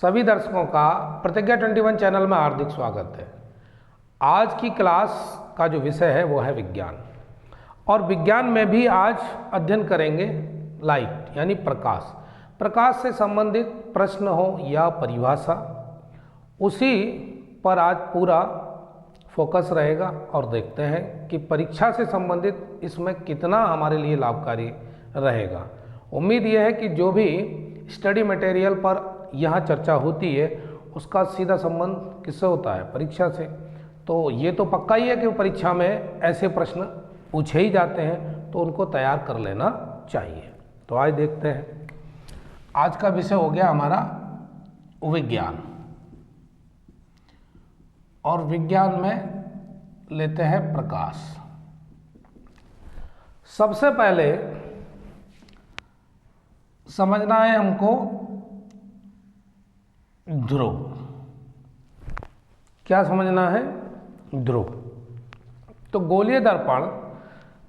सभी दर्शकों का प्रतिज्ञा 21 चैनल में हार्दिक स्वागत है। आज की क्लास का जो विषय है वो है विज्ञान, और विज्ञान में भी आज अध्ययन करेंगे लाइट यानी प्रकाश। प्रकाश से संबंधित प्रश्न हो या परिभाषा, उसी पर आज पूरा फोकस रहेगा और देखते हैं कि परीक्षा से संबंधित इसमें कितना हमारे लिए लाभकारी रहेगा। उम्मीद यह है कि जो भी स्टडी मटेरियल पर यहाँ चर्चा होती है उसका सीधा संबंध किससे होता है? परीक्षा से। तो ये तो पक्का ही है कि परीक्षा में ऐसे प्रश्न पूछे ही जाते हैं, तो उनको तैयार कर लेना चाहिए। तो आज देखते हैं, आज का विषय हो गया हमारा विज्ञान, और विज्ञान में लेते हैं प्रकाश। सबसे पहले समझना है हमको ध्रुव। क्या समझना है? ध्रुव। तो गोलीय दर्पण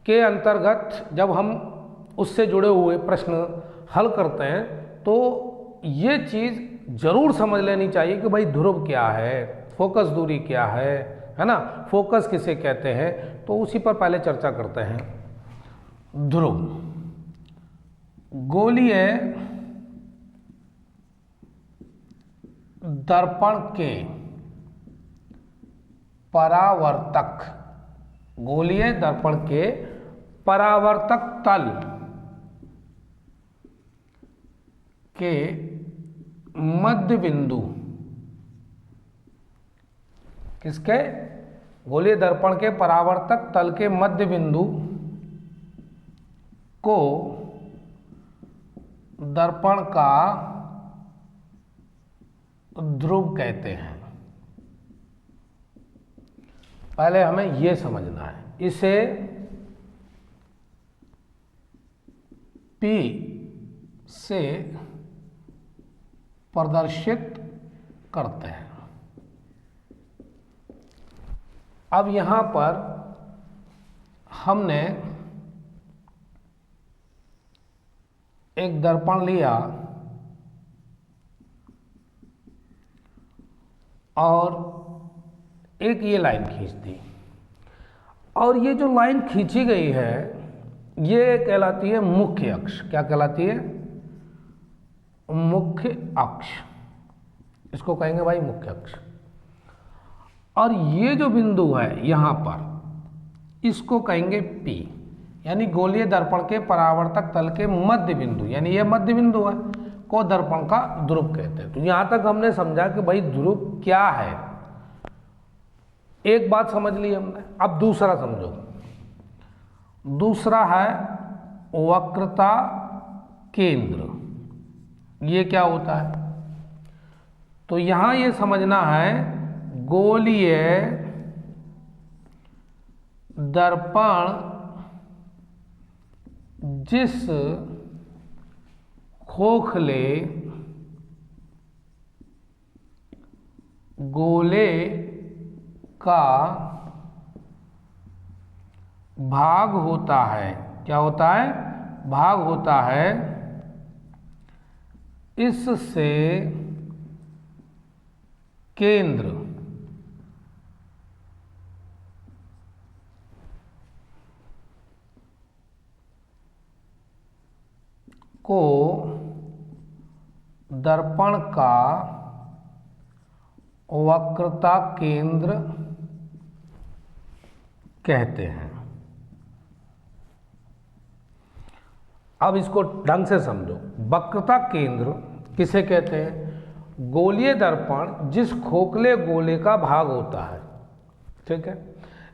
के अंतर्गत जब हम उससे जुड़े हुए प्रश्न हल करते हैं तो ये चीज़ जरूर समझ लेनी चाहिए कि भाई ध्रुव क्या है, फोकस दूरी क्या है ना, फोकस किसे कहते हैं। तो उसी पर पहले चर्चा करते हैं। ध्रुव गोलीय दर्पण के परावर्तक, गोलीय दर्पण के परावर्तक तल के मध्य बिंदु, किसके? गोलीय दर्पण के परावर्तक तल के मध्य बिंदु को दर्पण का ध्रुव कहते हैं। पहले हमें यह समझना है, इसे P से प्रदर्शित करते हैं। अब यहां पर हमने एक दर्पण लिया और एक ये लाइन खींच दी, और ये जो लाइन खींची गई है ये कहलाती है मुख्य अक्ष। क्या कहलाती है? मुख्य अक्ष। इसको कहेंगे भाई मुख्य अक्ष। और ये जो बिंदु है यहां पर, इसको कहेंगे P, यानी गोलीय दर्पण के परावर्तक तल के मध्य बिंदु, यानी ये मध्य बिंदु है, को दर्पण का ध्रुव कहते हैं। तो यहां तक हमने समझा कि भाई ध्रुव क्या है, एक बात समझ ली हमने। अब दूसरा समझो। दूसरा है वक्रता केंद्र। ये क्या होता है? तो यहां ये समझना है गोलीय दर्पण जिस खोखले गोले का भाग होता है, क्या होता है? भाग होता है, इससे केंद्र को दर्पण का वक्रता केंद्र कहते हैं। अब इसको ढंग से समझो। वक्रता केंद्र किसे कहते हैं? गोलीय दर्पण जिस खोखले गोले का भाग होता है, ठीक है,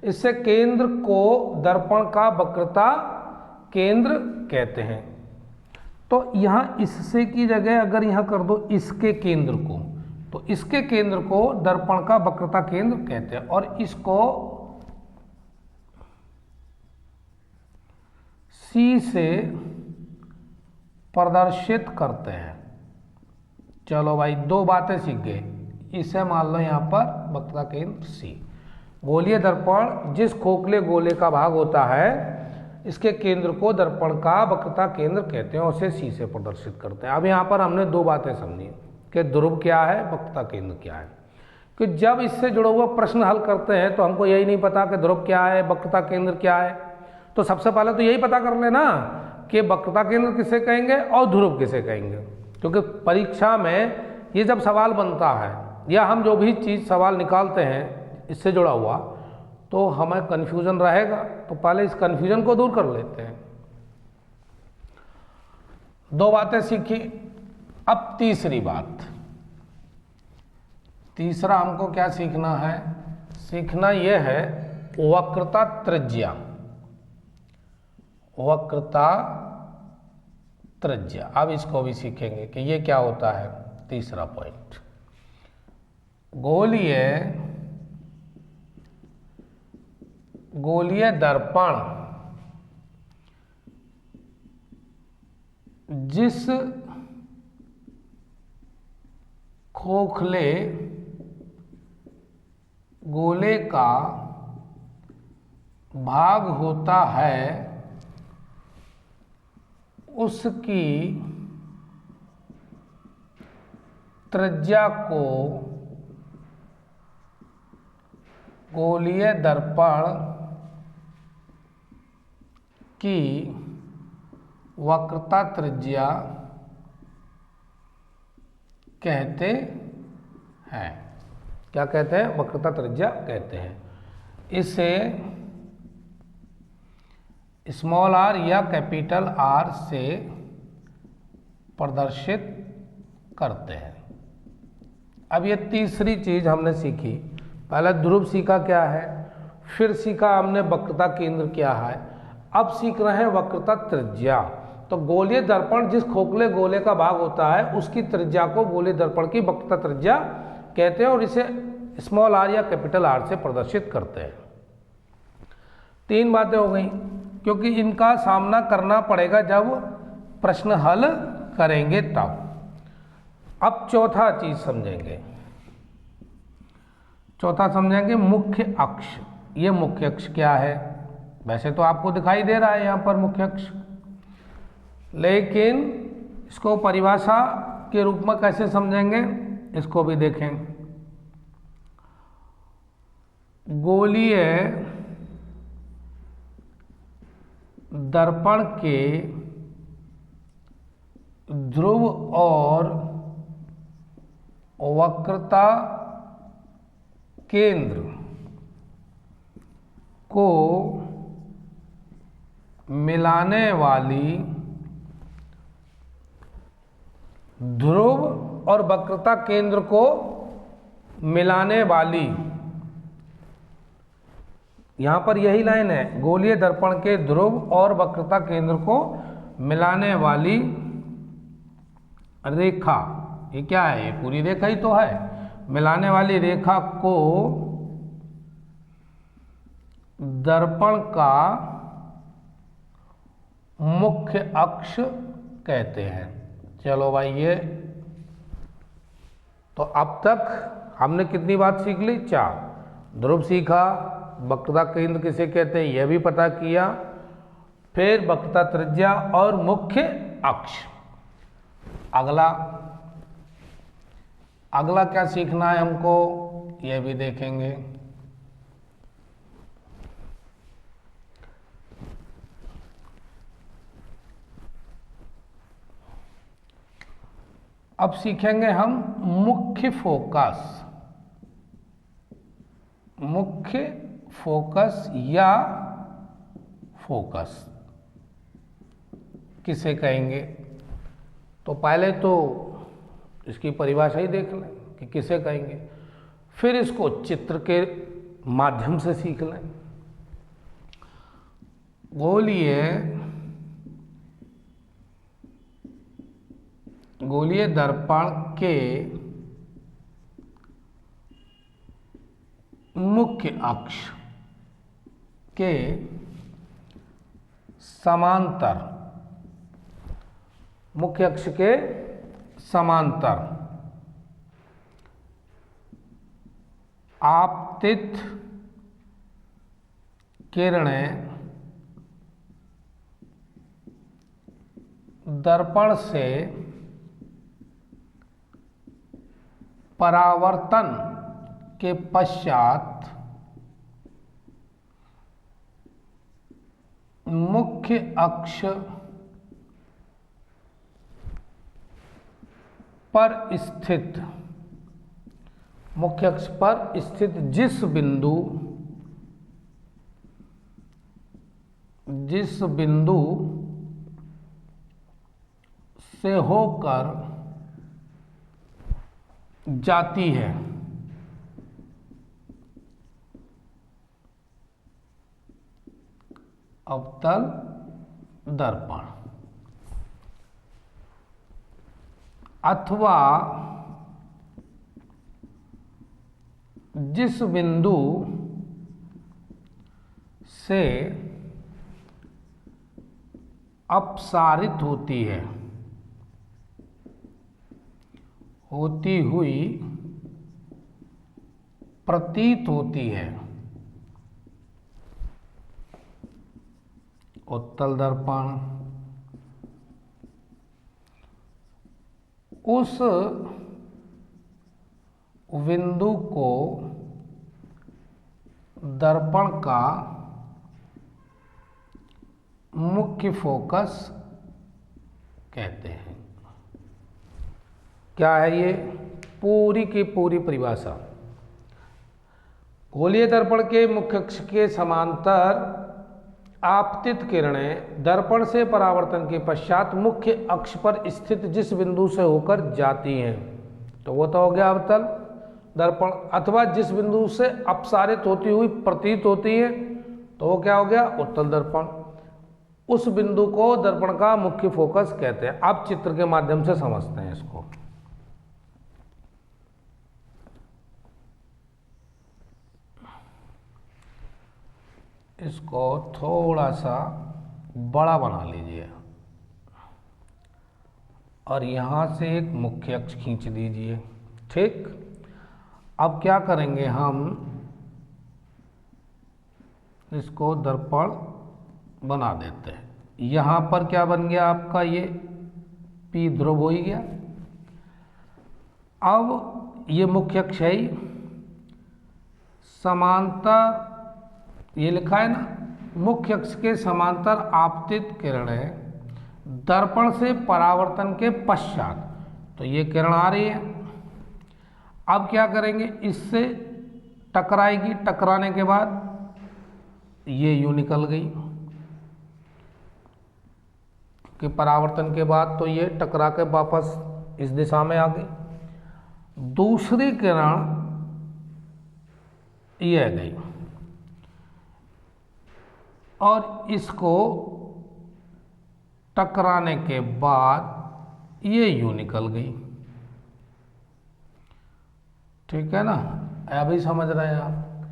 इससे केंद्र को दर्पण का वक्रता केंद्र कहते हैं। तो यहां इससे की जगह अगर यहां कर दो इसके केंद्र को, तो इसके केंद्र को दर्पण का वक्रता केंद्र कहते हैं, और इसको C से प्रदर्शित करते हैं। चलो भाई, दो बातें सीख गए। इसे मान लो यहां पर वक्रता केंद्र C। गोलीय दर्पण जिस खोखले गोले का भाग होता है, इसके केंद्र को दर्पण का वक्रता केंद्र कहते हैं, उसे C से प्रदर्शित करते हैं। अब यहाँ पर हमने दो बातें समझी। कि ध्रुव क्या है, वक्रता केंद्र क्या है। कि जब इससे जुड़ा हुआ प्रश्न हल करते हैं तो हमको यही नहीं पता कि ध्रुव क्या है, वक्रता केंद्र क्या है, तो सबसे पहले तो यही पता कर लेना कि वक्रता केंद्र किसे कहेंगे और ध्रुव किसे कहेंगे। क्योंकि परीक्षा में ये जब सवाल बनता है या हम जो भी चीज़ सवाल निकालते हैं इससे जुड़ा हुआ, तो हमें कन्फ्यूज़न रहेगा, तो पहले इस कन्फ्यूज़न को दूर कर लेते हैं। दो बातें सीखी, अब तीसरी बात, तीसरा हमको क्या सीखना है, सीखना यह है वक्रता त्रिज्या। वक्रता त्रिज्या, अब इसको भी सीखेंगे कि ये क्या होता है। तीसरा पॉइंट, गोलीय दर्पण जिस खोखले गोले का भाग होता है उसकी त्रिज्या को गोलीय दर्पण की वक्रता त्रिज्या कहते हैं। क्या कहते हैं? वक्रता त्रिज्या कहते हैं। इसे स्मॉल आर या कैपिटल आर से प्रदर्शित करते हैं। अब ये तीसरी चीज हमने सीखी, पहले ध्रुव सीखा क्या है, फिर सीखा हमने वक्रता केंद्र क्या है, अब सीख रहे हैं वक्रता त्रिज्या। तो गोलीय दर्पण जिस खोखले गोले का भाग होता है उसकी त्रिज्या को गोलीय दर्पण की वक्रता त्रिज्या कहते हैं और इसे स्मॉल आर या कैपिटल आर से प्रदर्शित करते हैं। तीन बातें हो गई, क्योंकि इनका सामना करना पड़ेगा जब प्रश्न हल करेंगे तब। अब चौथा चीज समझेंगे, चौथा समझेंगे मुख्य अक्ष। ये मुख्य अक्ष क्या है? वैसे तो आपको दिखाई दे रहा है यहाँ पर मुख्य अक्ष, लेकिन इसको परिभाषा के रूप में कैसे समझेंगे इसको भी देखें। गोलीय दर्पण के ध्रुव और वक्रता केंद्र को मिलाने वाली ध्रुव और वक्रता केंद्र को मिलाने वाली, यहां पर यही लाइन है, गोलीय दर्पण के ध्रुव और वक्रता केंद्र को मिलाने वाली रेखा, ये क्या है? ये पूरी रेखा ही तो है। मिलाने वाली रेखा को दर्पण का मुख्य अक्ष कहते हैं। चलो भाई, ये तो अब तक हमने कितनी बात सीख ली? 4। ध्रुव सीखा, वक्रता केंद्र किसे कहते हैं यह भी पता किया, फिर वक्रता त्रिज्या और मुख्य अक्ष। अगला क्या सीखना है हमको, यह भी देखेंगे। अब सीखेंगे हम मुख्य फोकस। मुख्य फोकस या फोकस किसे कहेंगे? तो पहले तो इसकी परिभाषा ही देख लें कि किसे कहेंगे, फिर इसको चित्र के माध्यम से सीख लें। गोलीय दर्पण के मुख्य अक्ष के समांतर, मुख्य अक्ष के समांतर आपतित किरणें दर्पण से परावर्तन के पश्चात मुख्य अक्ष पर स्थित जिस बिंदु से होकर जाती है अवतल दर्पण, अथवा जिस बिंदु से अपसारित होती हुई प्रतीत होती है उत्तल दर्पण, उस बिंदु को दर्पण का मुख्य फोकस कहते हैं। क्या है ये? पूरी की पूरी परिभाषा। गोलीय दर्पण के मुख्य अक्ष के समांतर आपतित किरणें दर्पण से परावर्तन के पश्चात मुख्य अक्ष पर स्थित जिस बिंदु से होकर जाती हैं, तो वो तो हो गया अवतल दर्पण, अथवा जिस बिंदु से अपसारित होती हुई प्रतीत होती है, तो वो क्या हो गया? उत्तल दर्पण। उस बिंदु को दर्पण का मुख्य फोकस कहते हैं। आप चित्र के माध्यम से समझते हैं इसको। इसको थोड़ा सा बड़ा बना लीजिए और यहाँ से एक मुख्य अक्ष खींच दीजिए। ठीक, अब क्या करेंगे हम, इसको दर्पण बना देते हैं। यहाँ पर क्या बन गया आपका? ये पी ध्रुव हो ही गया। अब ये मुख्य अक्ष है, समांतर, ये लिखा है ना, मुख्य अक्ष के समांतर आपतित किरणें दर्पण से परावर्तन के पश्चात, तो ये किरण आ रही है। अब क्या करेंगे? इससे टकराएगी, टकराने के बाद ये यूं निकल गई कि परावर्तन के बाद तो ये टकरा के वापस इस दिशा में आ गई। दूसरी किरण ये गई और इसको टकराने के बाद ये यूं निकल गई। ठीक है ना? अभी समझ रहे हैं आप?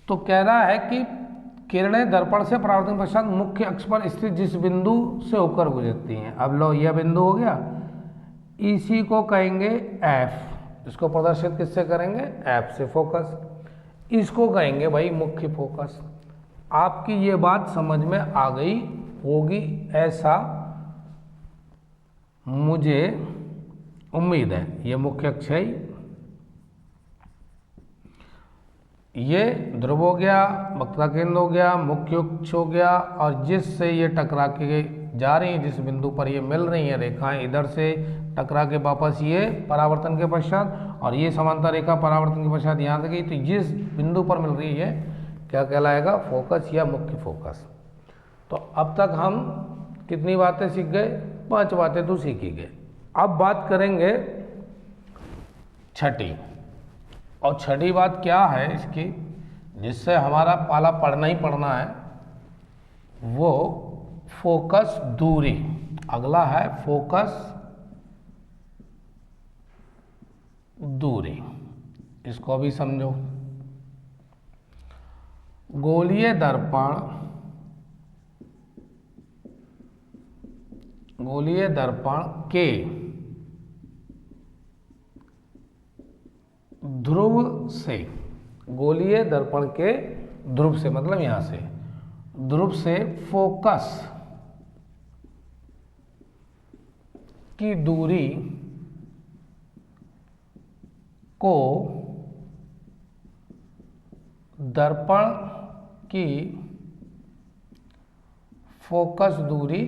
तो कह रहा है कि किरणें दर्पण से परावर्तन के पश्चात मुख्य अक्ष पर स्थित जिस बिंदु से होकर गुजरती हैं। अब लो, यह बिंदु हो गया, इसी को कहेंगे एफ। इसको प्रदर्शित किससे करेंगे? एफ से फोकस। इसको कहेंगे भाई मुख्य फोकस। आपकी ये बात समझ में आ गई होगी, ऐसा मुझे उम्मीद है। ये मुख्य अक्ष है, ये ध्रुव हो गया, वक्रता केंद्र हो गया, मुख्य अक्ष हो गया, और जिससे ये टकरा के जा रही हैं, जिस बिंदु पर ये मिल रही हैं रेखाएं, इधर से टकरा के वापस ये परावर्तन के पश्चात, और ये समांतर रेखा परावर्तन के पश्चात यहाँ से गई, तो जिस बिंदु पर मिल रही है क्या कहलाएगा? फोकस या मुख्य फोकस। तो अब तक हम कितनी बातें सीख गए? 5 बातें तो सीखी गए। अब बात करेंगे छठी, और छठी बात क्या है इसकी, जिससे हमारा पाला पढ़ना ही पढ़ना है, वो फोकस दूरी। अगला है फोकस दूरी। इसको भी समझो। गोलीय दर्पण के ध्रुव से, गोलीय दर्पण के ध्रुव से मतलब यहां से, ध्रुव से फोकस की दूरी को दर्पण की फोकस दूरी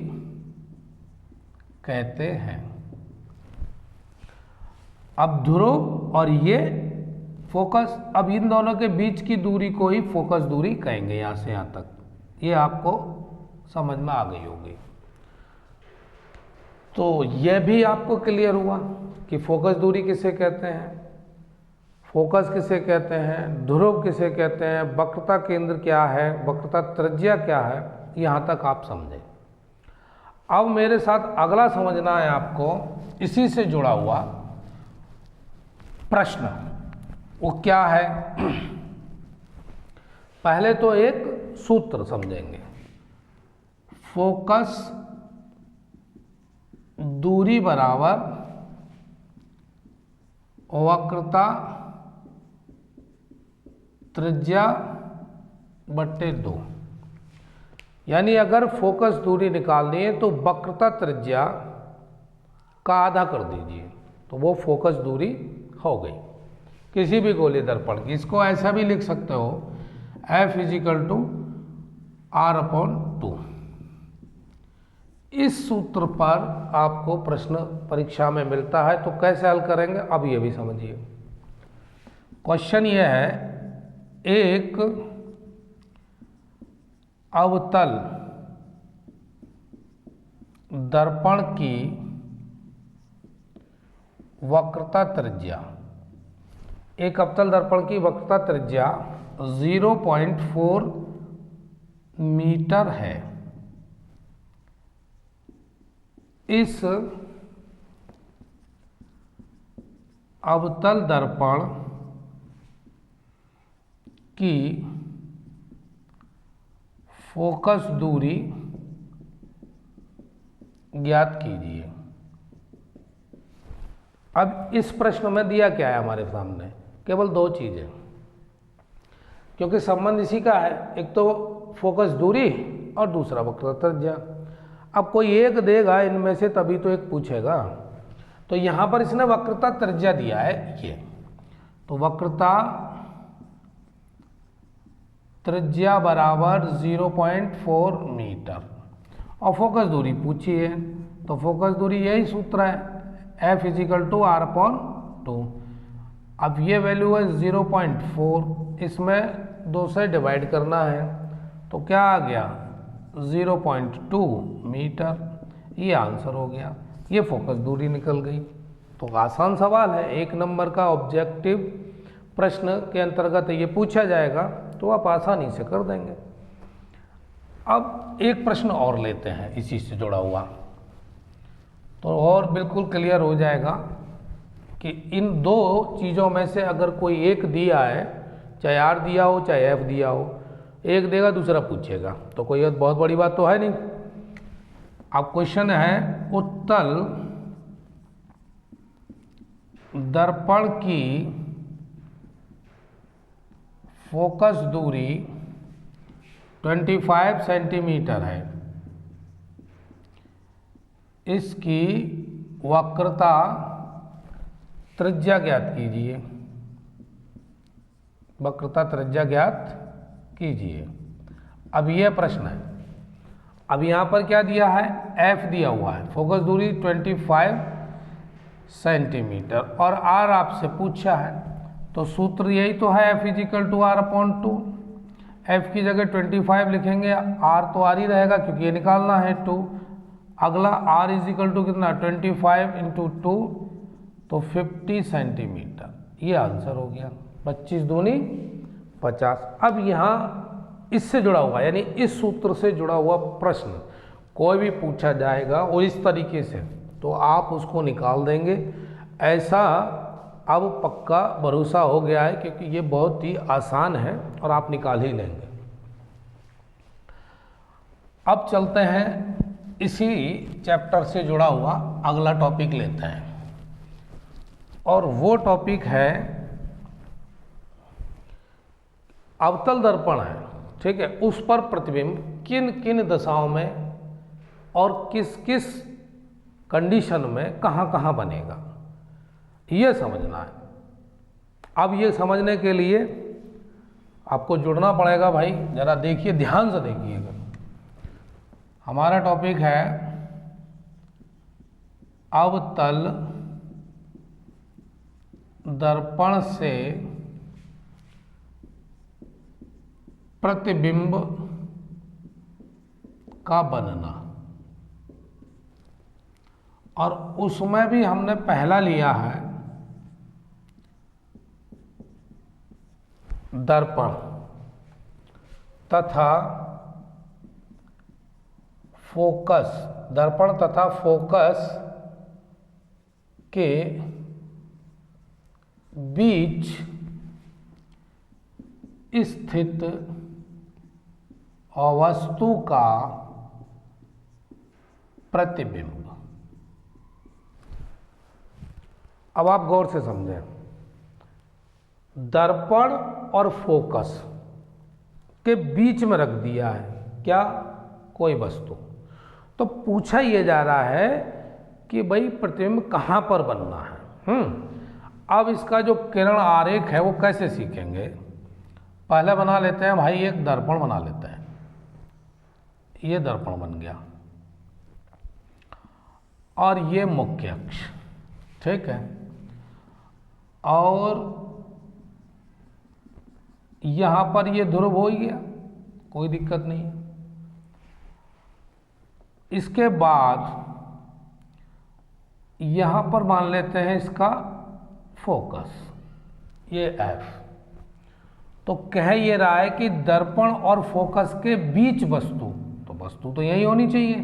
कहते हैं। अब ध्रुव और ये फोकस, अब इन दोनों के बीच की दूरी को ही फोकस दूरी कहेंगे, यहां से यहां तक। ये आपको समझ में आ गई होगी। तो यह भी आपको क्लियर हुआ कि फोकस दूरी किसे कहते हैं, फोकस किसे कहते हैं, ध्रुव किसे कहते हैं, वक्रता केंद्र क्या है, वक्रता त्रिज्या क्या है, यहां तक आप समझे। अब मेरे साथ अगला समझना है आपको, इसी से जुड़ा हुआ प्रश्न। वो क्या है? पहले तो एक सूत्र समझेंगे। फोकस दूरी बराबर वक्रता त्रिज्या बट्टे 2। यानी अगर फोकस दूरी निकालनी है तो वक्रता त्रिज्या का आधा कर दीजिए, तो वो फोकस दूरी हो गई किसी भी गोलीय दर्पण की। इसको ऐसा भी लिख सकते हो, F = R/2। इस सूत्र पर आपको प्रश्न परीक्षा में मिलता है, तो कैसे हल करेंगे अब ये भी समझिए। क्वेश्चन ये है, एक अवतल दर्पण की वक्रता त्रिज्या, एक अवतल दर्पण की वक्रता त्रिज्या 0.4 मीटर है। इस अवतल दर्पण की फोकस दूरी ज्ञात कीजिए। अब इस प्रश्न में दिया क्या है हमारे सामने? केवल दो चीजें, क्योंकि संबंध इसी का है, एक तो फोकस दूरी और दूसरा वक्रता त्रिज्या। अब कोई एक देगा इनमें से तभी तो एक पूछेगा। तो यहां पर इसने वक्रता त्रिज्या दिया है ये, तो वक्रता त्रिज्या बराबर 0.4 मीटर और फोकस दूरी पूछी है, तो फोकस दूरी यही सूत्र है, F = R/2। अब ये वैल्यू है 0.4, इसमें 2 से डिवाइड करना है, तो क्या आ गया 0.2 मीटर। ये आंसर हो गया, ये फोकस दूरी निकल गई। तो आसान सवाल है, 1 नंबर का ऑब्जेक्टिव प्रश्न के अंतर्गत ये पूछा जाएगा, तो आप आसानी से कर देंगे। अब एक प्रश्न और लेते हैं इसी से जुड़ा हुआ, तो और बिल्कुल क्लियर हो जाएगा कि इन दो चीज़ों में से अगर कोई एक दिया है, चाहे R दिया हो चाहे F दिया हो, एक देगा दूसरा पूछेगा, तो कोई बहुत बड़ी बात तो है नहीं। अब क्वेश्चन है, उत्तल दर्पण की फोकस दूरी 25 सेंटीमीटर है। इसकी वक्रता त्रिज्या ज्ञात कीजिए, वक्रता त्रिज्या ज्ञात कीजिए। अब यह प्रश्न है, अब यहाँ पर क्या दिया है, F दिया हुआ है, फोकस दूरी 25 सेंटीमीटर और R आपसे पूछा है, तो सूत्र यही तो है, F = R/2। F की जगह 25 लिखेंगे, R तो R ही रहेगा क्योंकि ये निकालना है 2। अगला R = कितना, 25 × 2, तो 50 सेंटीमीटर। ये आंसर हो गया, 25 दूनी 50। अब यहाँ इससे जुड़ा हुआ, यानी इस सूत्र से जुड़ा हुआ प्रश्न कोई भी पूछा जाएगा और इस तरीके से, तो आप उसको निकाल देंगे, ऐसा अब पक्का भरोसा हो गया है, क्योंकि ये बहुत ही आसान है और आप निकाल ही लेंगे। अब चलते हैं, इसी चैप्टर से जुड़ा हुआ अगला टॉपिक लेते हैं, और वो टॉपिक है अवतल दर्पण है, ठीक है, उस पर प्रतिबिंब किन किन दशाओं में और किस किस कंडीशन में कहाँ कहाँ बनेगा, ये समझना है। अब ये समझने के लिए आपको जुड़ना पड़ेगा भाई, जरा देखिए, ध्यान से देखिएगा। हमारा टॉपिक है अवतल दर्पण से प्रतिबिंब का बनना, और उसमें भी हमने पहला लिया है दर्पण तथा फोकस, दर्पण तथा फोकस के बीच स्थित वस्तु का प्रतिबिंब। अब आप गौर से समझें, दर्पण और फोकस के बीच में रख दिया है क्या, कोई वस्तु। तो पूछा यह जा रहा है कि भाई प्रतिबिंब कहाँ पर बनना है। अब इसका जो किरण आरेख है वो कैसे सीखेंगे। पहले बना लेते हैं भाई, एक दर्पण बना लेते हैं। ये दर्पण बन गया और ये मुख्य अक्ष, ठीक है। और यहां पर ये ध्रुव हो गया, कोई दिक्कत नहीं है। इसके बाद यहां पर मान लेते हैं इसका फोकस, ये F। तो कह ये रहा है कि दर्पण और फोकस के बीच वस्तु, तो वस्तु तो यही होनी चाहिए।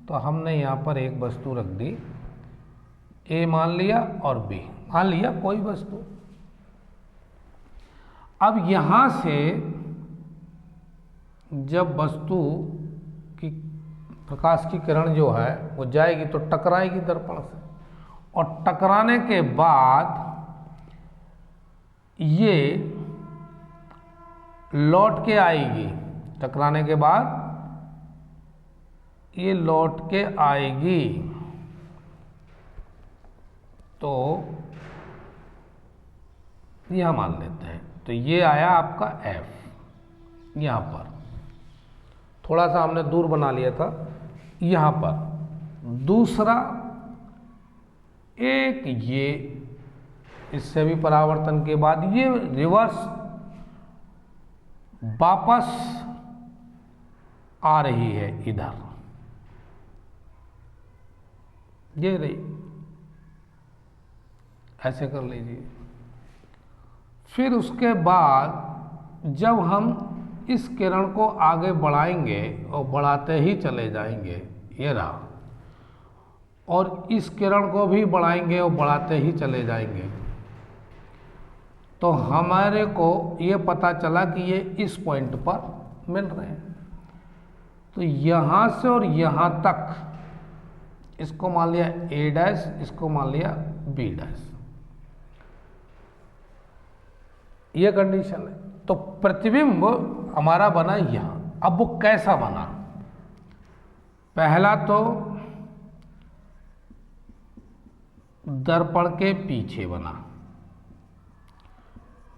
तो हमने यहां पर एक वस्तु रख दी, A मान लिया और B मान लिया, कोई वस्तु। अब यहां से जब वस्तु की प्रकाश की किरण जो है वो जाएगी तो टकराएगी दर्पण से, और टकराने के बाद ये लौट के आएगी। टकराने के बाद ये लौट के आएगी, तो यहां मान लेते हैं। तो ये आया आपका F। यहां पर थोड़ा सा हमने दूर बना लिया था। यहां पर दूसरा एक, ये इससे भी परावर्तन के बाद ये रिवर्स वापस आ रही है इधर, ये रही, ऐसे कर लीजिए। फिर उसके बाद जब हम इस किरण को आगे बढ़ाएंगे और बढ़ाते ही चले जाएंगे, ये रहा, और इस किरण को भी बढ़ाएंगे और बढ़ाते ही चले जाएंगे, तो हमारे को ये पता चला कि ये इस पॉइंट पर मिल रहे हैं। तो यहाँ से और यहाँ तक, इसको मान लिया A डैश, इसको मान लिया B डैश, ये कंडीशन है। तो प्रतिबिंब हमारा बना यहाँ। अब वो कैसा बना, पहला तो दर्पण के पीछे बना,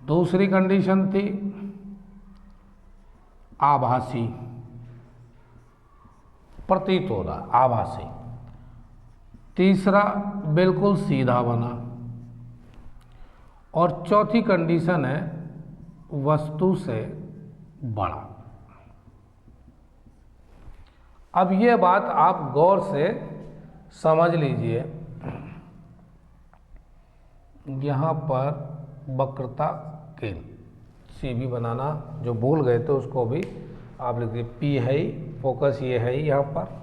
दूसरी कंडीशन थी आभासी, प्रतीत हो रहा आभासी, तीसरा बिल्कुल सीधा बना, और चौथी कंडीशन है वस्तु से बड़ा। अब ये बात आप गौर से समझ लीजिए, यहाँ पर वक्रता केंद्र सी भी बनाना जो भूल गए थे उसको भी आप लिख दीजिए। P है ही, फोकस ये है ही यहाँ पर।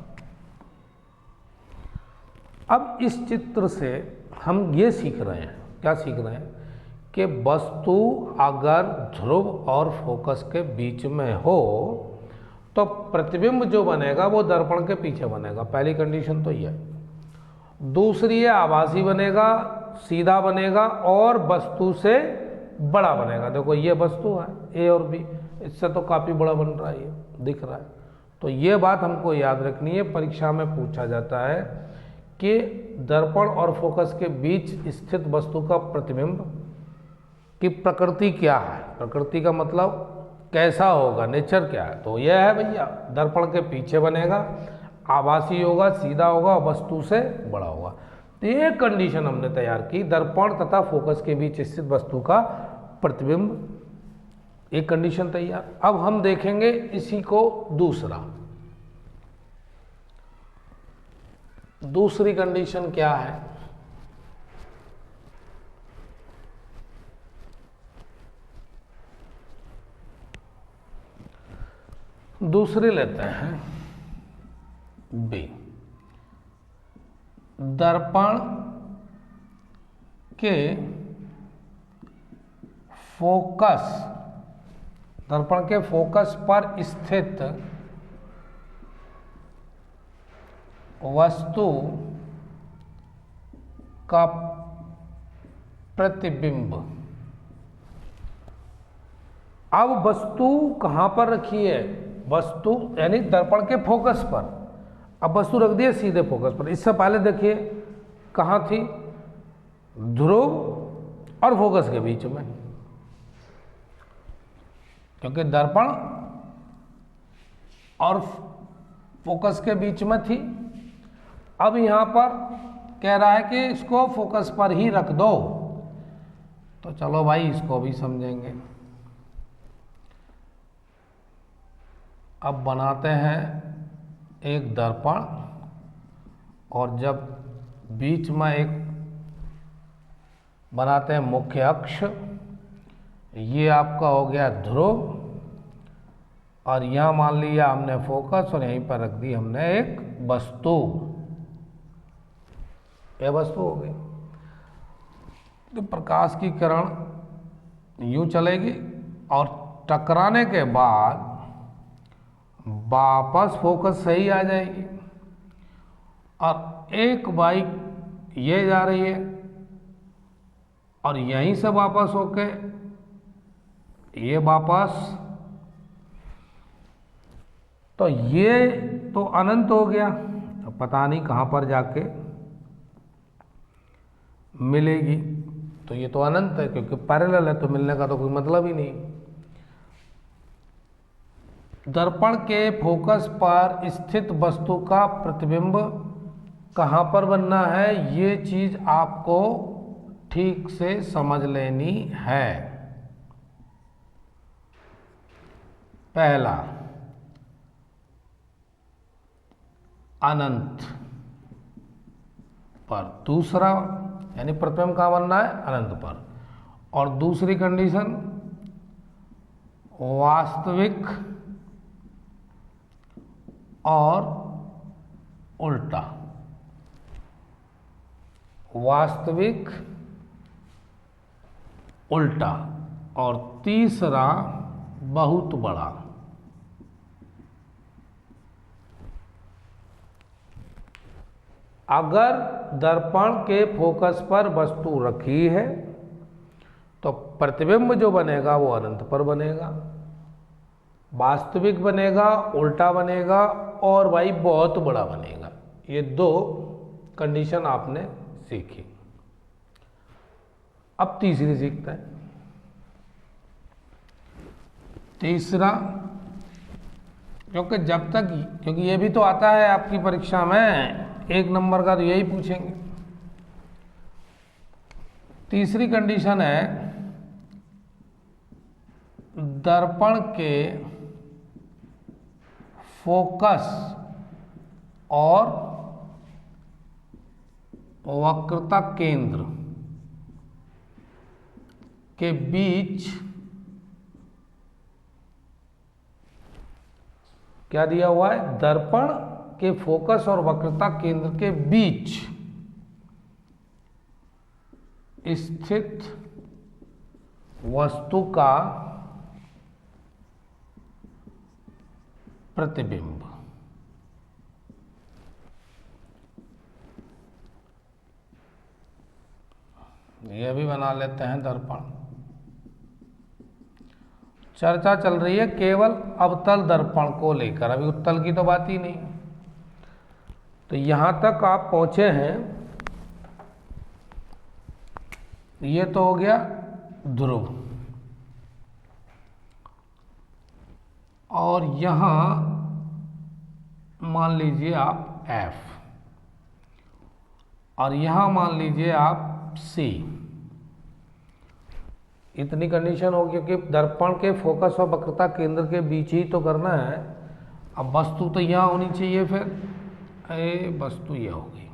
अब इस चित्र से हम ये सीख रहे हैं, क्या सीख रहे हैं कि वस्तु अगर ध्रुव और फोकस के बीच में हो तो प्रतिबिंब जो बनेगा वो दर्पण के पीछे बनेगा। पहली कंडीशन तो ये है। दूसरी है आभासी बनेगा, सीधा बनेगा और वस्तु से बड़ा बनेगा। देखो ये वस्तु है A और B, इससे तो काफ़ी बड़ा बन रहा है, ये दिख रहा है। तो ये बात हमको याद रखनी है, परीक्षा में पूछा जाता है कि दर्पण और फोकस के बीच स्थित वस्तु का प्रतिबिंब कि प्रकृति क्या है, प्रकृति का मतलब कैसा होगा, नेचर क्या है, तो यह है भैया दर्पण के पीछे बनेगा, आभासी होगा, सीधा होगा, वस्तु से बड़ा होगा। तो ये कंडीशन हमने तैयार की, दर्पण तथा फोकस के बीच स्थित वस्तु का प्रतिबिंब, एक कंडीशन तैयार। अब हम देखेंगे इसी को दूसरी कंडीशन क्या है। दूसरी लेते हैं बी, दर्पण के फोकस पर स्थित वस्तु का प्रतिबिंब। अब वस्तु कहां पर रखी है, वस्तु यानी दर्पण के फोकस पर। अब वस्तु रख दी है सीधे फोकस पर। इससे पहले देखिए कहां थी, ध्रुव और फोकस के बीच में, क्योंकि दर्पण और फोकस के बीच में थी। अब यहां पर कह रहा है कि इसको फोकस पर ही रख दो, तो चलो भाई इसको भी समझेंगे। अब बनाते हैं एक दर्पण, और जब बीच में एक बनाते हैं मुख्य अक्ष, ये आपका हो गया ध्रुव, और यहाँ मान लिया हमने फोकस, और यहीं पर रख दी हमने एक वस्तु, यह वस्तु हो गई। तो प्रकाश की किरण यूं चलेगी और टकराने के बाद वापस फोकस सही आ जाएगी, और एक बाइक ये जा रही है और यहीं से वापस होके ये वापस, तो ये तो अनंत हो गया। अब पता नहीं कहाँ पर जाके मिलेगी, तो ये तो अनंत है क्योंकि पैरेलल है, तो मिलने का तो कोई मतलब ही नहीं। दर्पण के फोकस पर स्थित वस्तु का प्रतिबिंब कहाँ पर बनना है, ये चीज आपको ठीक से समझ लेनी है। पहला अनंत पर, दूसरा यानी प्रतिबिंब कहाँ बनना है, अनंत पर, और दूसरी कंडीशन वास्तविक और उल्टा, वास्तविक उल्टा, और तीसरा बहुत बड़ा। अगर दर्पण के फोकस पर वस्तु रखी है तो प्रतिबिंब जो बनेगा वो अनंत पर बनेगा, वास्तविक बनेगा, उल्टा बनेगा, और भाई बहुत बड़ा बनेगा। ये दो कंडीशन आपने सीखी। अब तीसरी सीखते हैं। तीसरा, क्योंकि ये भी तो आता है आपकी परीक्षा में, एक नंबर का तो यही पूछेंगे। तीसरी कंडीशन है दर्पण के फोकस और वक्रता केंद्र के बीच क्या दिया हुआ है, दर्पण के फोकस और वक्रता केंद्र के बीच स्थित वस्तु का प्रतिबिंब। यह भी बना लेते हैं दर्पण। चर्चा चल रही है केवल अवतल दर्पण को लेकर, अभी उत्तल की तो बात ही नहीं। तो यहां तक आप पहुंचे हैं, ये तो हो गया ध्रुव, और यहाँ मान लीजिए आप F, और यहाँ मान लीजिए आप C। इतनी कंडीशन हो, क्योंकि दर्पण के फोकस और वक्रता केंद्र के बीच ही तो करना है। अब वस्तु तो यहाँ होनी चाहिए, फिर वस्तु ये होगी,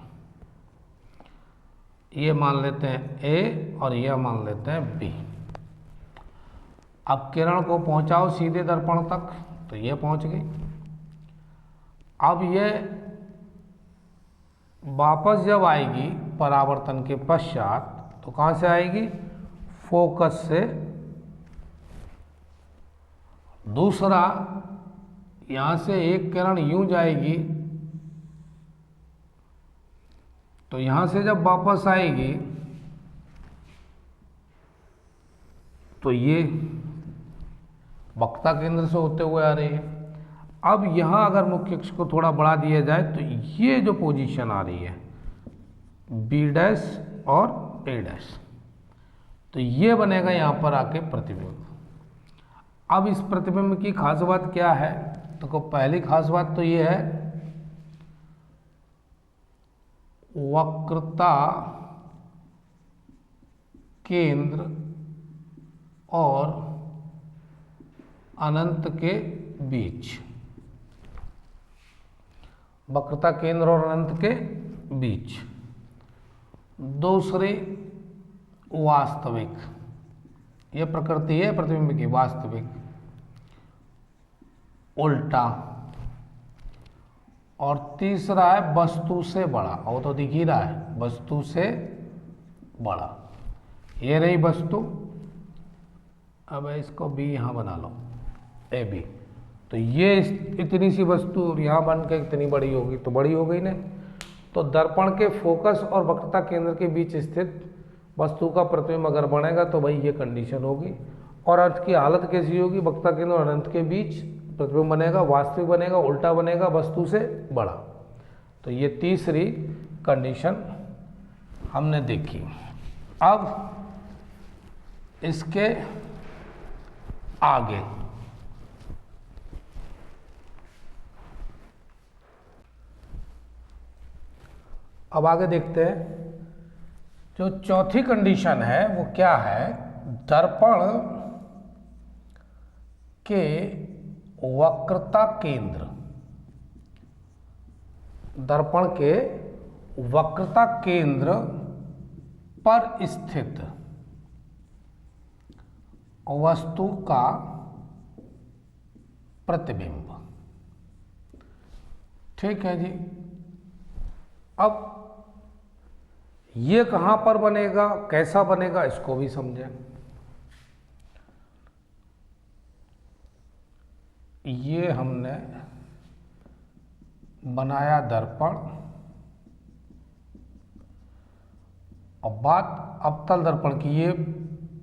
ये मान लेते हैं A और यह मान लेते हैं B। अब किरण को पहुंचाओ सीधे दर्पण तक, तो ये पहुंच गई। अब ये वापस जब आएगी परावर्तन के पश्चात, तो कहाँ से आएगी? फोकस से। दूसरा, यहां से एक किरण यूं जाएगी, तो यहां से जब वापस आएगी तो ये वक्रता केंद्र से होते हुए आ रही है। अब यहां अगर मुख्य अक्ष को थोड़ा बढ़ा दिया जाए, तो ये जो पोजीशन आ रही है B' और A', तो ये बनेगा यहां पर आके प्रतिबिंब। अब इस प्रतिबिंब की खास बात क्या है? तो पहली खास बात तो ये है, वक्रता केंद्र और अनंत के बीच, वक्रता केंद्र और अनंत के बीच। दूसरी, वास्तविक, यह प्रकृति है प्रतिबिंब की, वास्तविक। उल्टा, और तीसरा है वस्तु से बड़ा, वो तो दिख ही रहा है, वस्तु से बड़ा। ये रही वस्तु। अब इसको B यहाँ बना लो, AB। तो ये इतनी सी वस्तु यहाँ बन के इतनी बड़ी होगी, तो बड़ी हो गई ना। तो दर्पण के फोकस और वक्रता केंद्र के बीच स्थित वस्तु का प्रतिबिंब अगर बनेगा, तो भाई ये कंडीशन होगी। और अर्थ की हालत कैसी होगी? वक्रता केंद्र और अनंत के बीच प्रतिबिंब बनेगा, वास्तविक बनेगा, उल्टा बनेगा, वस्तु से बड़ा। तो ये तीसरी कंडीशन हमने देखी। अब इसके आगे देखते हैं। जो चौथी कंडीशन है वो क्या है? दर्पण के वक्रता केंद्र, दर्पण के वक्रता केंद्र पर स्थित वस्तु का प्रतिबिंब। ठीक है जी। अब ये कहां पर बनेगा, कैसा बनेगा, इसको भी समझें। ये हमने बनाया दर्पण, और बात अवतल दर्पण की। ये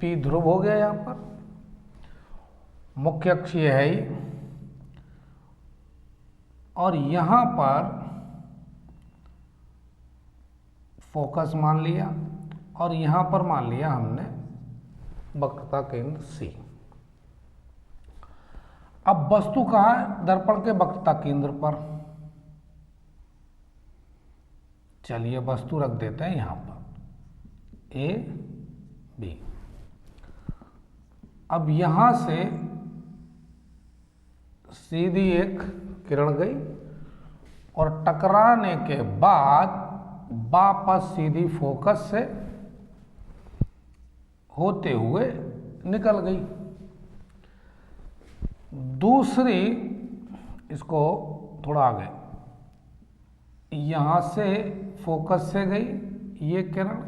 P ध्रुव हो गया, यहां पर मुख्य अक्ष ये है ही, और यहां पर फोकस मान लिया, और यहां पर मान लिया हमने वक्रता केंद्र C। अब वस्तु कहाँ है? दर्पण के वक्रता केंद्र पर। चलिए वस्तु रख देते हैं यहां पर A, B। अब यहां से सीधी एक किरण गई, और टकराने के बाद वापस सीधी फोकस से होते हुए निकल गई। दूसरी, इसको थोड़ा आगे, यहां से फोकस से गई ये किरण,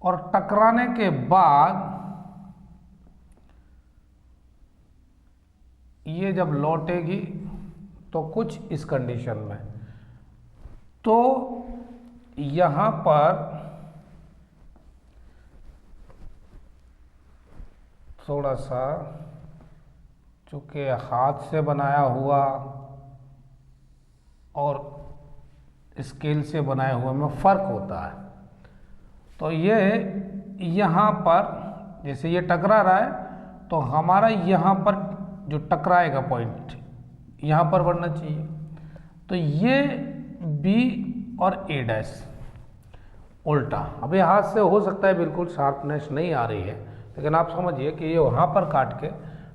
और टकराने के बाद ये जब लौटेगी तो कुछ इस कंडीशन में, तो यहां पर थोड़ा सा, चूंकि हाथ से बनाया हुआ और स्केल से बनाए हुए में फर्क होता है, तो ये यहाँ पर जैसे ये टकरा रहा है तो हमारा यहाँ पर जो टकराएगा पॉइंट यहाँ पर बनना चाहिए। तो ये B और A' उल्टा। अभी हाथ से हो सकता है बिल्कुल शार्पनेस नहीं आ रही है, लेकिन आप समझिए कि ये वहाँ पर काट के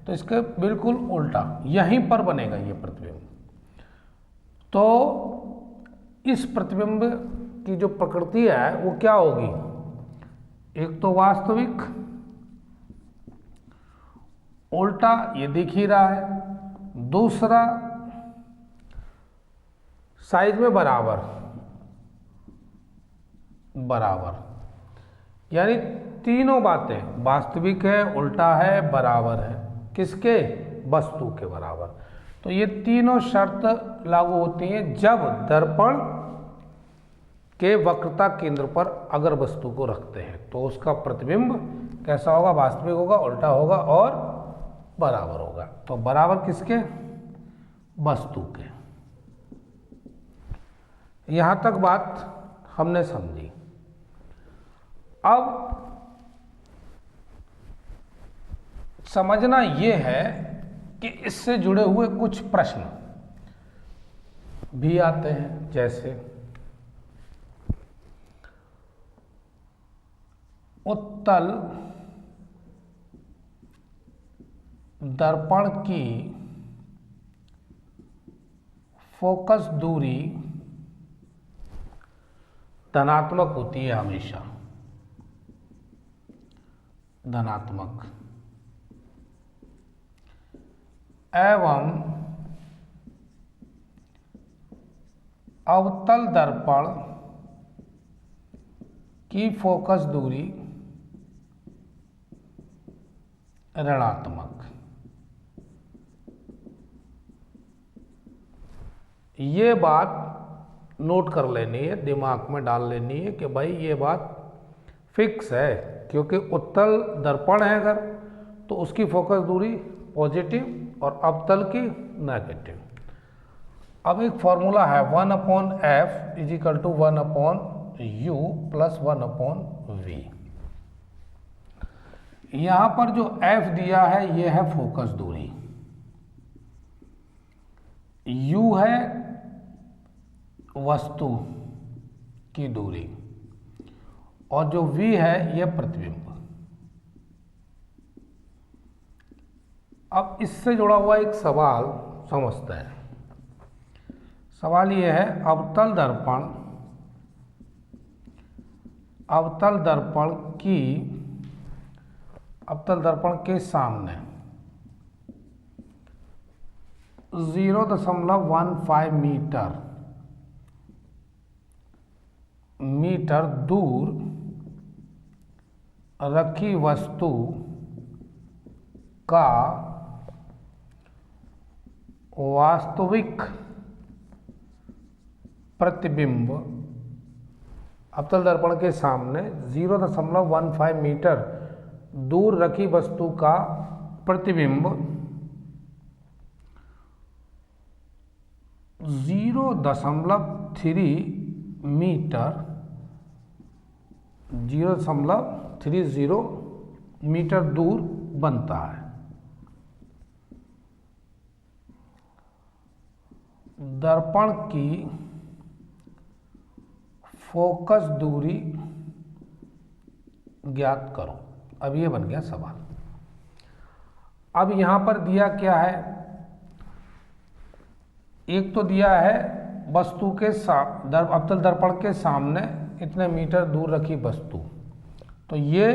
तो इसके बिल्कुल उल्टा यहीं पर बनेगा ये प्रतिबिंब। तो इस प्रतिबिंब की जो प्रकृति है वो क्या होगी, एक तो वास्तविक, उल्टा ये दिख ही रहा है, दूसरा साइज में बराबर, यानी तीनों बातें वास्तविक है, उल्टा है, बराबर है, किसके, वस्तु के बराबर। तो ये तीनों शर्त लागू होती हैं जब दर्पण के वक्रता केंद्र पर अगर वस्तु को रखते हैं तो उसका प्रतिबिंब कैसा होगा, वास्तविक होगा, उल्टा होगा और बराबर होगा। तो बराबर किसके, वस्तु के। यहां तक बात हमने समझी। अब समझना यह है कि इससे जुड़े हुए कुछ प्रश्न भी आते हैं, जैसे उत्तल दर्पण की फोकस दूरी धनात्मक होती है, हमेशा धनात्मक, एवं अवतल दर्पण की फोकस दूरी ऋणात्मक। ये बात नोट कर लेनी है, दिमाग में डाल लेनी है कि भाई ये बात फिक्स है, क्योंकि उत्तल दर्पण है अगर तो उसकी फोकस दूरी पॉजिटिव और अवतल की नेगेटिव। अब एक फॉर्मूला है 1/f = 1/u + 1/v। यहां पर जो f दिया है यह है फोकस दूरी, u है वस्तु की दूरी और जो v है यह प्रतिबिंब। अब इससे जुड़ा हुआ एक सवाल समझते हैं। सवाल यह है, अवतल दर्पण के सामने 0.15 मीटर दूर रखी वस्तु का वास्तविक प्रतिबिंब, अवतल दर्पण के सामने 0.15 मीटर दूर रखी वस्तु का प्रतिबिंब 0.3 मीटर 0.30 मीटर दूर बनता है। दर्पण की फोकस दूरी ज्ञात करो। अब ये बन गया सवाल। अब यहां पर दिया क्या है, एक तो दिया है वस्तु के अवतल दर्पण के सामने इतने मीटर दूर रखी वस्तु, तो ये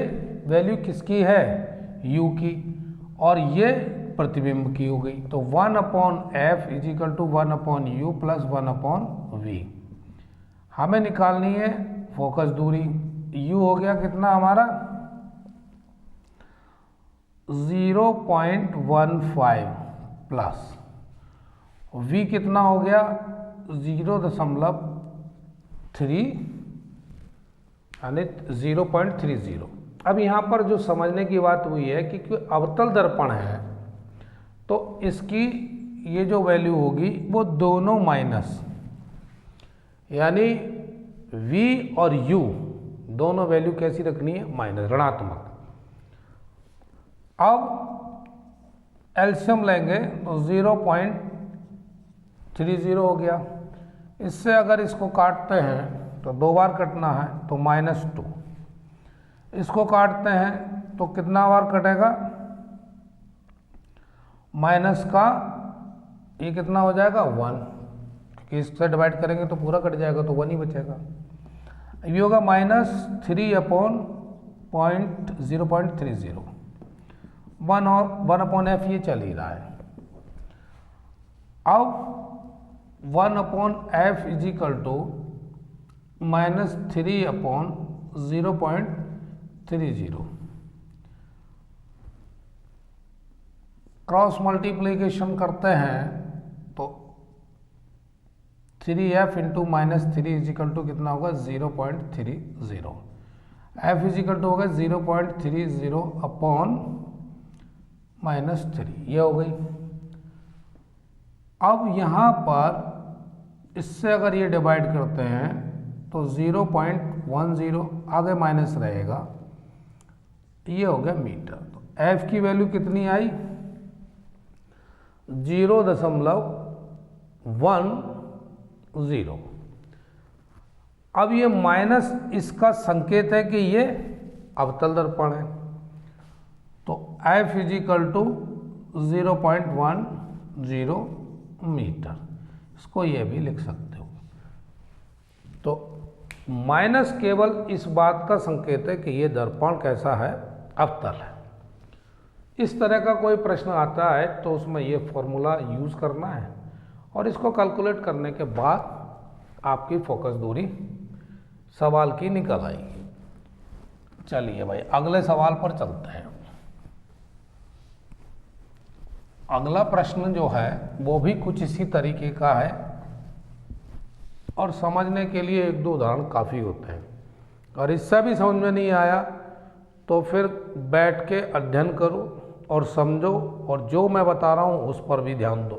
वैल्यू किसकी है, u की, और ये प्रतिबिंब की हो गई। तो 1/f = 1/u + 1/v। हमें निकालनी है फोकस दूरी। u हो गया कितना हमारा 0.15 प्लस v कितना हो गया 0.3 यानी 0.30। अब यहाँ पर जो समझने की बात हुई है कि अवतल दर्पण है तो इसकी ये जो वैल्यू होगी वो दोनों माइनस, यानी v और u दोनों वैल्यू कैसी रखनी है, माइनस, ऋणात्मक। अब एलसीएम लेंगे तो 0.30 हो गया। इससे अगर इसको काटते हैं तो 2 बार कटना है तो -2, इसको काटते हैं तो कितना बार कटेगा, माइनस का ये कितना हो जाएगा 1, क्योंकि इससे डिवाइड करेंगे तो पूरा कट जाएगा तो 1 ही बचेगा। ये होगा -3/0.30, 1/f ये चल ही रहा है। अब 1/f is equal to -3/0.30, cross multiplication करते हैं तो 3f into -3 is equal to कितना होगा 0.30, f इज इक्वल टू होगा 0.30/-3, ये हो गई। अब यहाँ पर इससे अगर ये डिवाइड करते हैं तो 0.10 आगे माइनस रहेगा, ये हो गया मीटर। तो f की वैल्यू कितनी आई, 0.10। अब ये माइनस इसका संकेत है कि ये अवतल दर्पण है, तो f is equal to 0.10 metre, इसको ये भी लिख सकते हो। तो माइनस केवल इस बात का संकेत है कि ये दर्पण कैसा है, अवतल है। इस तरह का कोई प्रश्न आता है तो उसमें ये फॉर्मूला यूज़ करना है और इसको कैलकुलेट करने के बाद आपकी फोकस दूरी सवाल की निकल आएगी। चलिए भाई अगले सवाल पर चलते हैं। अगला प्रश्न जो है वो भी कुछ इसी तरीके का है और समझने के लिए 1-2 उदाहरण काफ़ी होते हैं, और इससे भी समझ में नहीं आया तो फिर बैठ के अध्ययन करो और समझो, और जो मैं बता रहा हूँ उस पर भी ध्यान दो।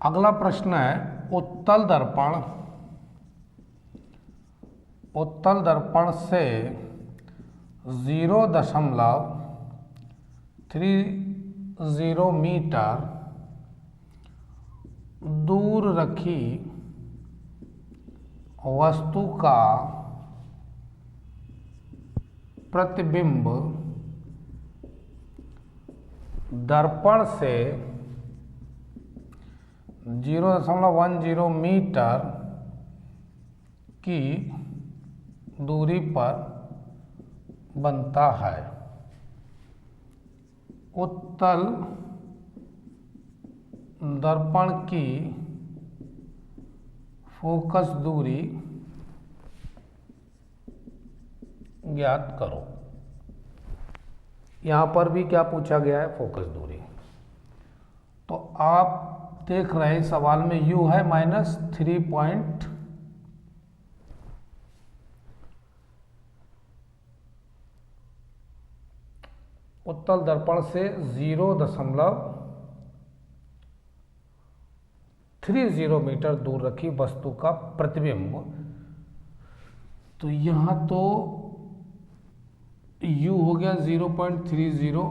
अगला प्रश्न है उत्तल दर्पण से 0.30 मीटर दूर रखी वस्तु का प्रतिबिंब दर्पण से 0.10 मीटर की दूरी पर बनता है। उत्तल दर्पण की फोकस दूरी ज्ञात करो। यहाँ पर भी क्या पूछा गया है, फोकस दूरी। तो आप देख रहे हैं सवाल में u है -3 उत्तल दर्पण से 0.30 मीटर दूर रखी वस्तु का प्रतिबिंब। तो यहाँ तो u हो गया 0.30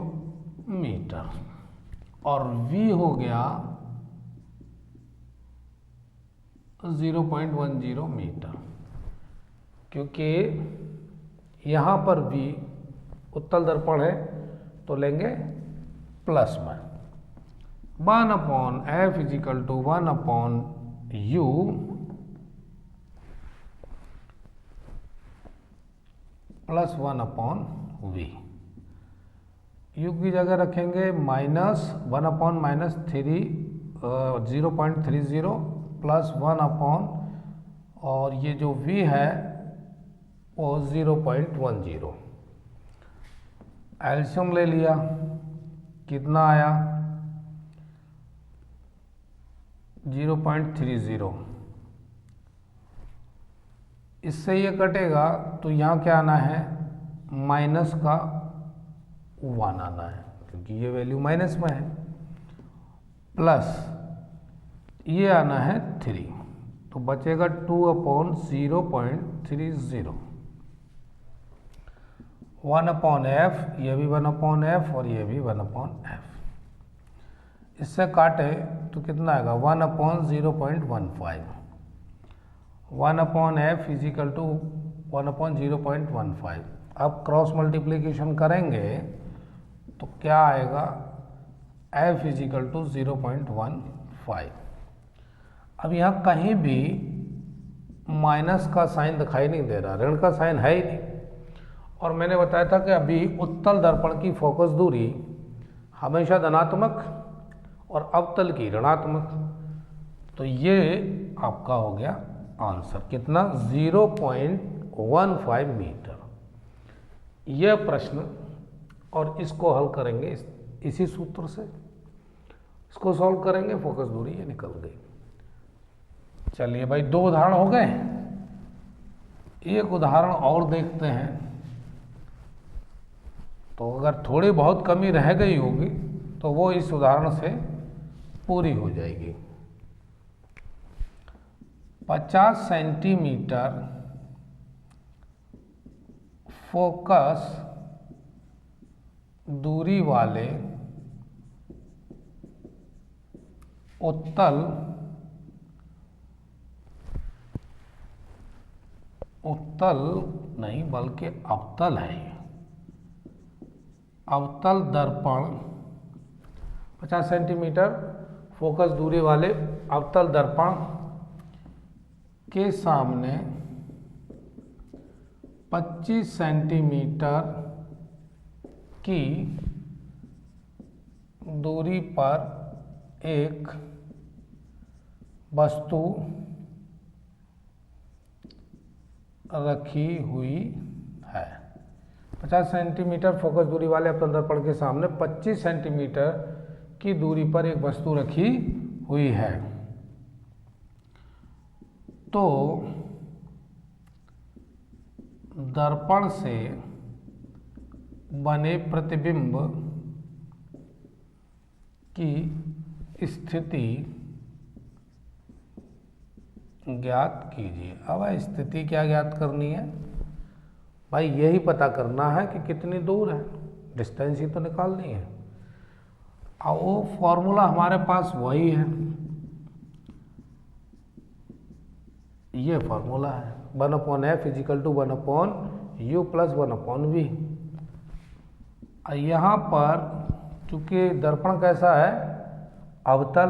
मीटर और v हो गया 0.10 मीटर, क्योंकि यहाँ पर भी उत्तल दर्पण है तो लेंगे प्लस में 1/f is equal to 1/u plus 1/v। u की जगह रखेंगे -1/-0.30 प्लस 1/, और ये जो v है वो 0.10। एल्शियम ले लिया, कितना आया 0.30। इससे ये कटेगा तो यहाँ क्या आना है, माइनस का 1 आना है, क्योंकि ये वैल्यू माइनस में है, प्लस ये आना है 3। तो बचेगा 2/0.30। 1/f, ये भी 1/f और ये भी 1/f। इससे काटे तो कितना आएगा 1/0.15। 1/f is equal to 1/0.15। अब क्रॉस मल्टीप्लीकेशन करेंगे तो क्या आएगा f इज इक्वल टू 0.15। अब यहाँ कहीं भी माइनस का साइन दिखाई नहीं दे रहा, ऋण का साइन है ही नहीं। और मैंने बताया था कि अभी उत्तल दर्पण की फोकस दूरी हमेशा धनात्मक और अवतल की ऋणात्मक। तो ये आपका हो गया आंसर, कितना 0.15 मीटर। यह प्रश्न, और इसको हल करेंगे इसी सूत्र से, इसको सॉल्व करेंगे, फोकस दूरी ये निकल गई। चलिए भाई, 2 उदाहरण हो गए, एक उदाहरण और देखते हैं। तो अगर थोड़ी बहुत कमी रह गई होगी तो वो इस उदाहरण से पूरी हो जाएगी। 50 सेंटीमीटर फोकस दूरी वाले उत्तल नहीं बल्कि अवतल है, अवतल दर्पण 50 सेंटीमीटर फोकस दूरी वाले अवतल दर्पण के सामने 25 सेंटीमीटर की दूरी पर एक वस्तु रखी हुई है। 50 सेंटीमीटर फोकस दूरी वाले अवतल दर्पण के सामने 25 सेंटीमीटर की दूरी पर एक वस्तु रखी हुई है। तो दर्पण से बने प्रतिबिंब की स्थिति ज्ञात कीजिए। अब स्थिति क्या ज्ञात करनी है भाई? यही पता करना है कि कितनी दूर है, डिस्टेंस ही तो निकालनी है। और वो फॉर्मूला हमारे पास वही है, ये फॉर्मूला है 1/f is equal to 1/u plus 1/v। यहाँ पर चूंकि दर्पण कैसा है, अवतल,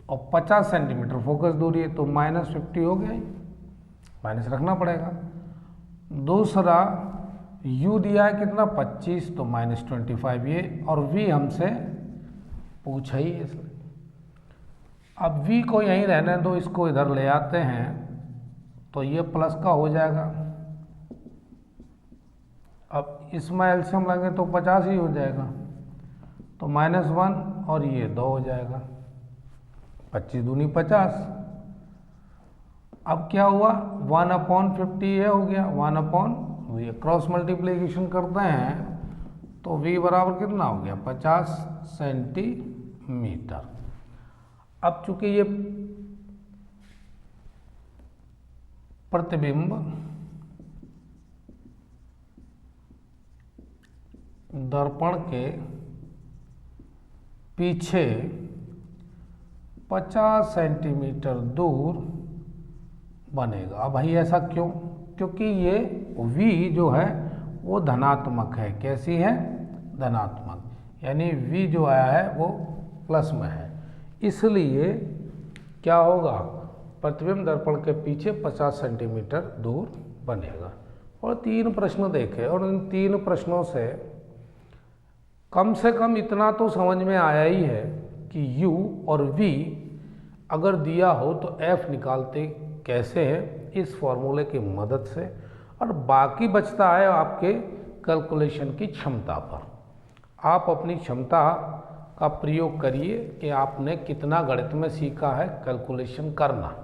और 50 सेंटीमीटर फोकस दूरी है तो -50 हो गया ही, माइनस रखना पड़ेगा। दूसरा u दिया है कितना 25 तो -25 ये, और v हमसे पूछा ही इसलिए। अब v को यहीं रहने दो, इसको इधर ले आते हैं तो ये प्लस का हो जाएगा। अब इसमें एलसीएम लेंगे तो 50 ही हो जाएगा, तो -1 और ये 2 हो जाएगा, 25 दूनी 50। अब क्या हुआ 1/50 ये हो गया 1/v, क्रॉस मल्टीप्लीकेशन करते हैं तो v बराबर कितना हो गया 50 सेंटीमीटर। अब चूंकि ये प्रतिबिंब दर्पण के पीछे 50 सेंटीमीटर दूर बनेगा। अब भाई ऐसा क्यों? क्योंकि ये v जो है वो धनात्मक है। कैसी है? धनात्मक, यानी v जो आया है वो प्लस में है, इसलिए क्या होगा, प्रतिबिंब दर्पण के पीछे 50 सेंटीमीटर दूर बनेगा। और 3 प्रश्न देखे, और इन 3 प्रश्नों से कम इतना तो समझ में आया ही है कि u और v अगर दिया हो तो f निकालते कैसे हैं, इस फॉर्मूले की मदद से। और बाकी बचता है आपके कैलकुलेशन की क्षमता पर। आप अपनी क्षमता का प्रयोग करिए कि आपने कितना गणित में सीखा है कैलकुलेशन करना,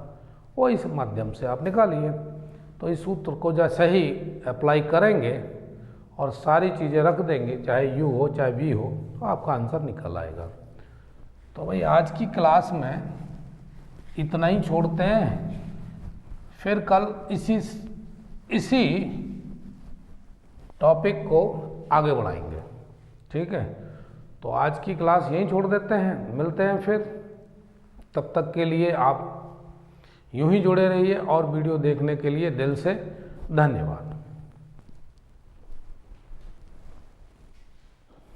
वो इस माध्यम से आप निकालिए। तो इस सूत्र को जैसे ही अप्लाई करेंगे और सारी चीज़ें रख देंगे, चाहे u हो चाहे v हो, तो आपका आंसर निकल आएगा। तो भाई आज की क्लास में इतना ही छोड़ते हैं, फिर कल इसी टॉपिक को आगे बढ़ाएंगे। ठीक है, तो आज की क्लास यहीं छोड़ देते हैं, मिलते हैं फिर। तब तक के लिए आप यूं ही जुड़े रहिए और वीडियो देखने के लिए दिल से धन्यवाद।